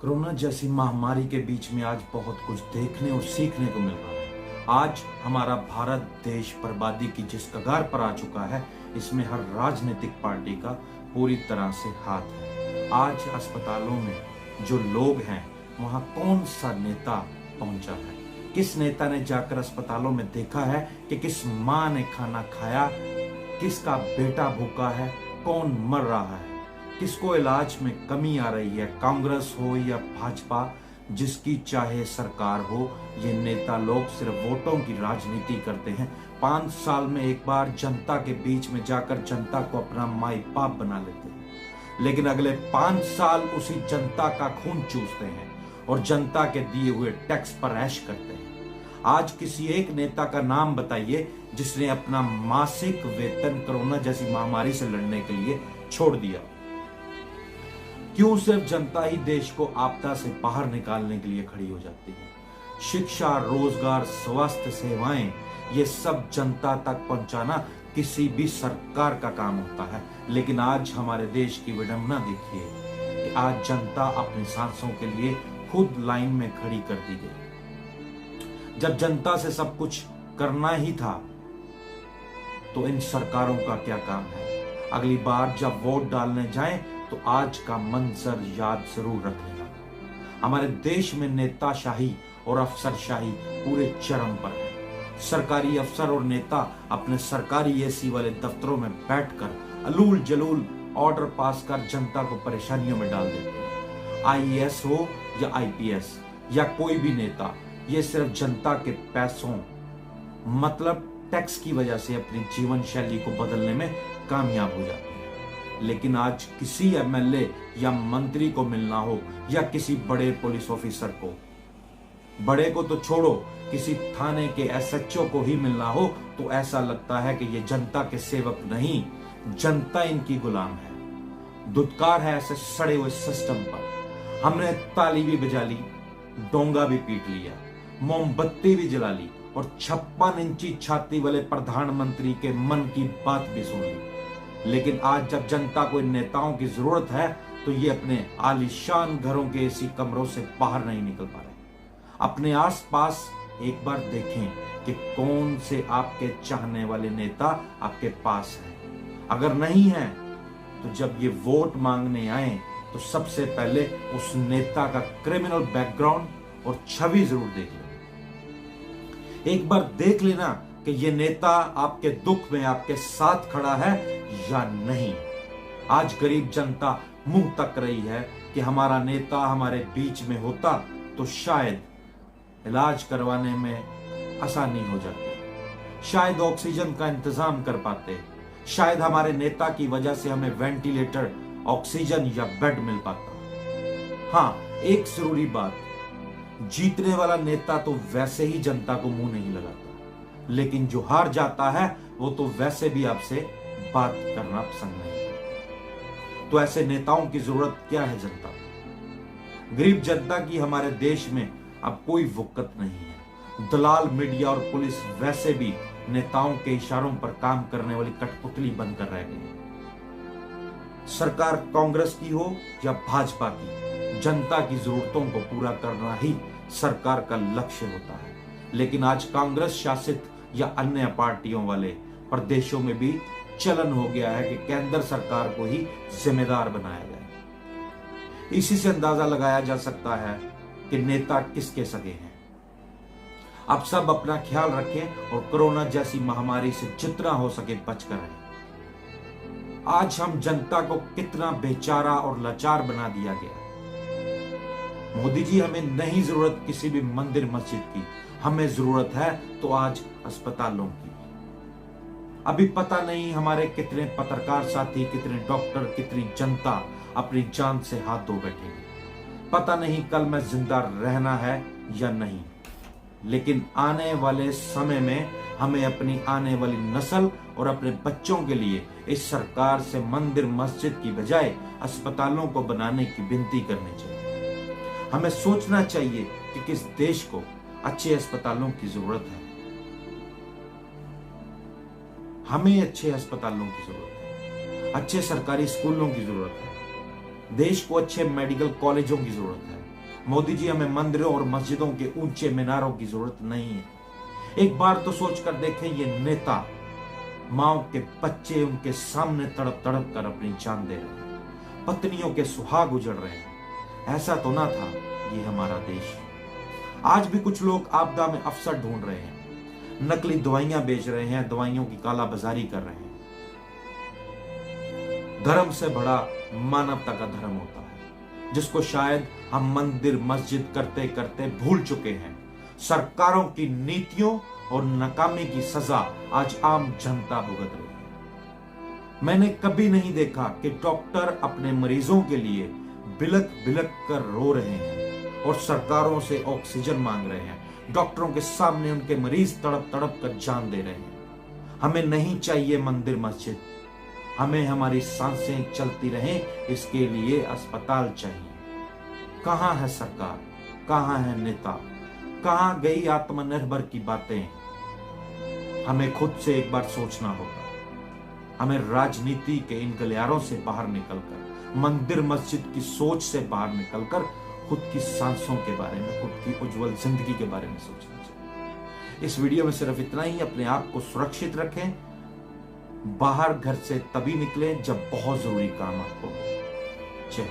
Corona जैसी महामारी के बीच में आज बहुत कुछ देखने और सीखने को मिल रहा है। आज हमारा भारत देश बर्बादी की जिस कगार पर आ चुका है, इसमें हर राजनीतिक पार्टी का पूरी तरह से हाथ है। आज अस्पतालों में जो लोग हैं, वहां कौन सा नेता पहुंचा है? किस नेता ने जाकर अस्पतालों में देखा है कि किस माँ ने खाना खाया, किसका बेटा भूखा है, कौन मर रहा है, किसको इलाज में कमी आ रही है? कांग्रेस हो या भाजपा, जिसकी चाहे सरकार हो, ये नेता लोग सिर्फ वोटों की राजनीति करते हैं। 5 साल में एक बार जनता के बीच में जाकर जनता को अपना माई बाप बना लेते हैं, लेकिन अगले 5 साल उसी जनता का खून चूसते हैं और जनता के दिए हुए टैक्स पर ऐश करते हैं। आज किसी एक नेता का नाम बताइए जिसने अपना मासिक वेतन कोरोना जैसी महामारी से लड़ने के लिए छोड़ दिया। क्यों सिर्फ जनता ही देश को आपदा से बाहर निकालने के लिए खड़ी हो जाती है? शिक्षा, रोजगार, स्वास्थ्य सेवाएं, ये सब जनता तक पहुंचाना किसी भी सरकार का काम होता है। लेकिन आज हमारे देश की विडंबना देखिए कि आज जनता अपनी सांसों के लिए खुद लाइन में खड़ी कर दी गई। जब जनता से सब कुछ करना ही था, तो इन सरकारों का क्या काम है? अगली बार जब वोट डालने जाएं, तो आज का मंजर याद जरूर रखिएगा। हमारे देश में नेताशाही और अफसरशाही पूरे चरम पर है। सरकारी अफसर और नेता अपने सरकारी एसी वाले दफ्तरों में बैठकर अलूल जलूल ऑर्डर पास कर जनता को परेशानियों में डाल देते हैं। आईएएस हो या आईपीएस या कोई भी नेता, ये सिर्फ जनता के पैसों मतलब टैक्स की वजह से अपनी जीवन शैली को बदलने में कामयाब हो जाते हैं। लेकिन आज किसी एमएलए या मंत्री को मिलना हो या किसी बड़े पुलिस ऑफिसर को, बड़े को तो छोड़ो, किसी थाने के एसएचओ को ही मिलना हो, तो ऐसा लगता है कि ये जनता के सेवक नहीं, जनता इनकी गुलाम है। धुतकार है ऐसे सड़े हुए सिस्टम पर। हमने ताली भी बजा ली, डोंगा भी पीट लिया, मोमबत्ती भी जला ली और 56 इंची छाती वाले प्रधानमंत्री के मन की बात भी सुन ली। लेकिन आज जब जनता को इन नेताओं की जरूरत है, तो ये अपने आलीशान घरों के इसी कमरों से बाहर नहीं निकल पा रहे। अपने आसपास एक बार देखें कि कौन से आपके चाहने वाले नेता आपके पास हैं। अगर नहीं है, तो जब ये वोट मांगने आए, तो सबसे पहले उस नेता का क्रिमिनल बैकग्राउंड और छवि जरूर देख लें। एक बार देख लेना कि ये नेता आपके दुख में आपके साथ खड़ा है या नहीं। आज गरीब जनता मुंह तक रही है कि हमारा नेता हमारे बीच में होता तो शायद इलाज करवाने में आसानी हो जाती, शायद ऑक्सीजन का इंतजाम कर पाते, शायद हमारे नेता की वजह से हमें वेंटिलेटर, ऑक्सीजन या बेड मिल पाता। हाँ, एक जरूरी बात, जीतने वाला नेता तो वैसे ही जनता को मुंह नहीं लगाता, लेकिन जो हार जाता है वो तो वैसे भी आपसे बात करना पसंद नहीं करता। तो ऐसे नेताओं की जरूरत क्या है जनता को? गरीब जनता की हमारे देश में अब कोई वक़्त नहीं है। दलाल, मीडिया और पुलिस वैसे भी नेताओं के इशारों पर काम करने वाली कठपुतली बनकर रह गई। सरकार कांग्रेस की हो या भाजपा की, जनता की जरूरतों को पूरा करना ही सरकार का लक्ष्य होता है। लेकिन आज कांग्रेस शासित या अन्य पार्टियों वाले प्रदेशों में भी चलन हो गया है कि केंद्र सरकार को ही जिम्मेदार बनाया जाए। इसी से अंदाजा लगाया जा सकता है कि नेता किसके सगे हैं। आप सब अपना ख्याल रखें और कोरोना जैसी महामारी से जितना हो सके बचकर रहें। आज हम जनता को कितना बेचारा और लाचार बना दिया गया। मोदी जी, हमें नहीं जरूरत किसी भी मंदिर मस्जिद की, हमें जरूरत है तो आज अस्पतालों की। अभी पता नहीं हमारे कितने पत्रकार साथी, कितने डॉक्टर, कितनी जनता अपनी जान से हाथ धो बैठेंगे। पता नहीं कल मैं जिंदा रहना है या नहीं। लेकिन आने वाले समय में हमें अपनी आने वाली नस्ल और अपने बच्चों के लिए इस सरकार से मंदिर मस्जिद की बजाय अस्पतालों को बनाने की विनती करनी चाहिए। हमें सोचना चाहिए कि किस देश को अच्छे अस्पतालों की जरूरत है। हमें अच्छे अस्पतालों की जरूरत है, अच्छे सरकारी स्कूलों की जरूरत है, देश को अच्छे मेडिकल कॉलेजों की जरूरत है। मोदी जी, हमें मंदिरों और मस्जिदों के ऊंचे मीनारों की जरूरत नहीं है। एक बार तो सोच कर देखें, ये नेता माओ के बच्चे उनके सामने तड़प तड़प कर अपनी जान दे रहे हैं, पत्नियों के सुहाग उजड़ रहे हैं। ऐसा तो ना था ये हमारा देश। आज भी कुछ लोग आपदा में अवसर ढूंढ रहे हैं, नकली दवाइयां बेच रहे हैं, दवाइयों की कालाबाजारी कर रहे हैं। धर्म से बड़ा मानवता का धर्म होता है, जिसको शायद हम मंदिर मस्जिद करते करते भूल चुके हैं। सरकारों की नीतियों और नाकामी की सजा आज आम जनता भुगत रही है। मैंने कभी नहीं देखा कि डॉक्टर अपने मरीजों के लिए बिलक बिलक कर रो रहे हैं और सरकारों से ऑक्सीजन मांग रहे हैं। डॉक्टरों के सामने उनके मरीज तड़प तड़प कर जान दे रहे हैं। हमें नहीं चाहिए मंदिर मस्जिद, हमें हमारी सांसें चलती रहें, इसके लिए अस्पताल चाहिए। कहां है सरकार, कहां है नेता, कहां गई आत्मनिर्भर की बातें? हमें खुद से एक बार सोचना होगा। हमें राजनीति के इन गलियारों से बाहर निकलकर, मंदिर मस्जिद की सोच से बाहर निकलकर खुद की सांसों के बारे में, खुद की उज्जवल जिंदगी के बारे में सोचना चाहिए। इस वीडियो में सिर्फ इतना ही। अपने आप को सुरक्षित रखें। बाहर घर से तभी निकलें जब बहुत जरूरी काम आपको हो। जय